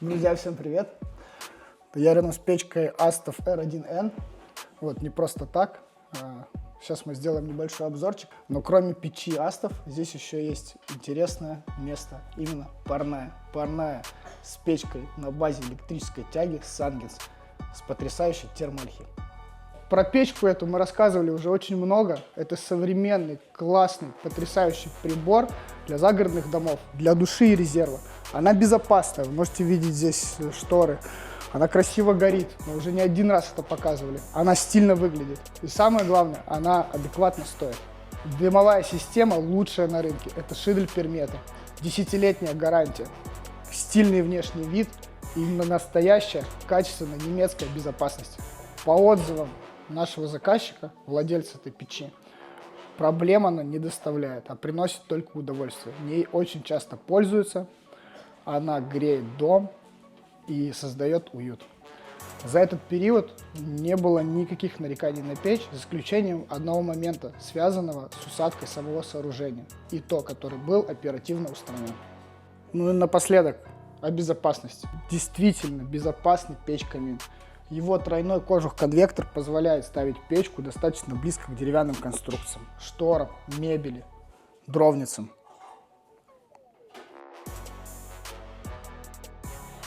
Друзья, всем привет! Я рядом с печкой Astov R1N. Вот, не просто так. Сейчас мы сделаем небольшой обзорчик. Но кроме печи Astov, здесь еще есть интересное место. Именно парная. Парная с печкой на базе электрической тяги Sangens с потрясающей термоальхи. Про печку эту мы рассказывали уже очень много. Это современный, классный, потрясающий прибор для загородных домов, для души и резерва. Она безопасная, вы можете видеть здесь шторы. Она красиво горит, мы уже не один раз это показывали. Она стильно выглядит. И самое главное, она адекватно стоит. Дымовая система лучшая на рынке. Это Шидель Пермета. 10-летняя гарантия. Стильный внешний вид и настоящая, качественная немецкая безопасность. По отзывам нашего заказчика, владельца этой печи, проблем она не доставляет, а приносит только удовольствие. Ей очень часто пользуются, она греет дом и создает уют. За этот период не было никаких нареканий на печь, за исключением одного момента, связанного с усадкой самого сооружения, и то, который был оперативно устранен. Ну и напоследок, о безопасности. Действительно безопасный печь-камин. Его тройной кожух-конвектор позволяет ставить печку достаточно близко к деревянным конструкциям, шторам, мебели, дровницам.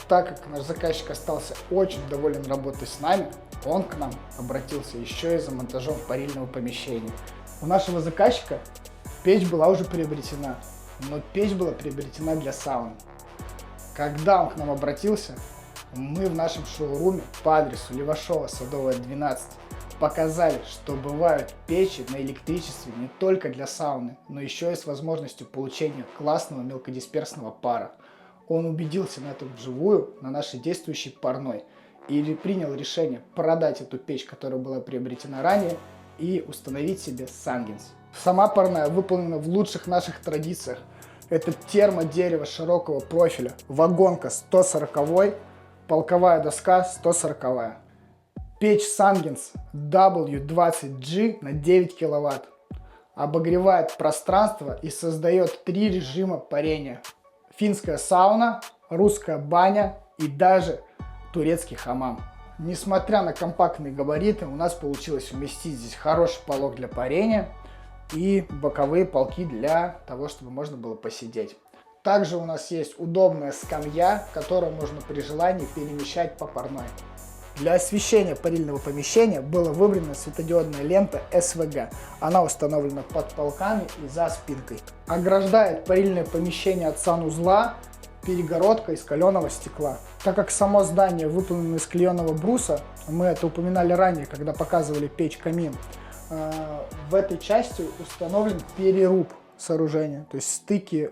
Так как наш заказчик остался очень доволен работой с нами, он к нам обратился еще и за монтажом парильного помещения. У нашего заказчика печь была уже приобретена, но печь была приобретена для сауны. Когда он к нам обратился, мы в нашем шоуруме по адресу Левашова, Садовая, 12 показали, что бывают печи на электричестве не только для сауны, но еще и с возможностью получения классного мелкодисперсного пара. Он убедился на этом вживую, на нашей действующей парной, и принял решение продать эту печь, которая была приобретена ранее, и установить себе Sangens. Сама парная выполнена в лучших наших традициях. Это термодерево широкого профиля, вагонка 140-й, полковая доска 140-я. Печь Sangens W20G на 9 кВт. Обогревает пространство и создает 3 режима парения. Финская сауна, русская баня и даже турецкий хамам. Несмотря на компактные габариты, у нас получилось уместить здесь хороший полог для парения и боковые полки для того, чтобы можно было посидеть. Также у нас есть удобная скамья, которую можно при желании перемещать по парной. Для освещения парильного помещения была выбрана светодиодная лента SVG. Она установлена под полками и за спинкой. Ограждает парильное помещение от санузла перегородка из каленого стекла. Так как само здание выполнено из клееного бруса, мы это упоминали ранее, когда показывали печь-камин, в этой части установлен переруб сооружения, то есть стыки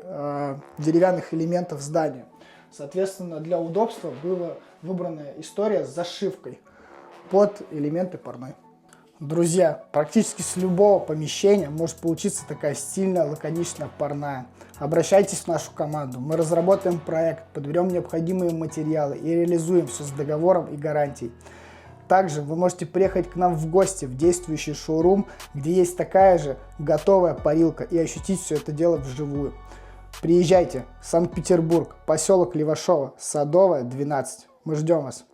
деревянных элементов здания. Соответственно, для удобства была выбрана история с зашивкой под элементы парной. Друзья, практически с любого помещения может получиться такая стильная, лаконичная парная. Обращайтесь в нашу команду, мы разработаем проект, подберем необходимые материалы и реализуем все с договором и гарантией. Также вы можете приехать к нам в гости в действующий шоурум, где есть такая же готовая парилка, и ощутить все это дело вживую. Приезжайте, Санкт-Петербург, поселок Левашова, Садовая, 12. Мы ждем вас.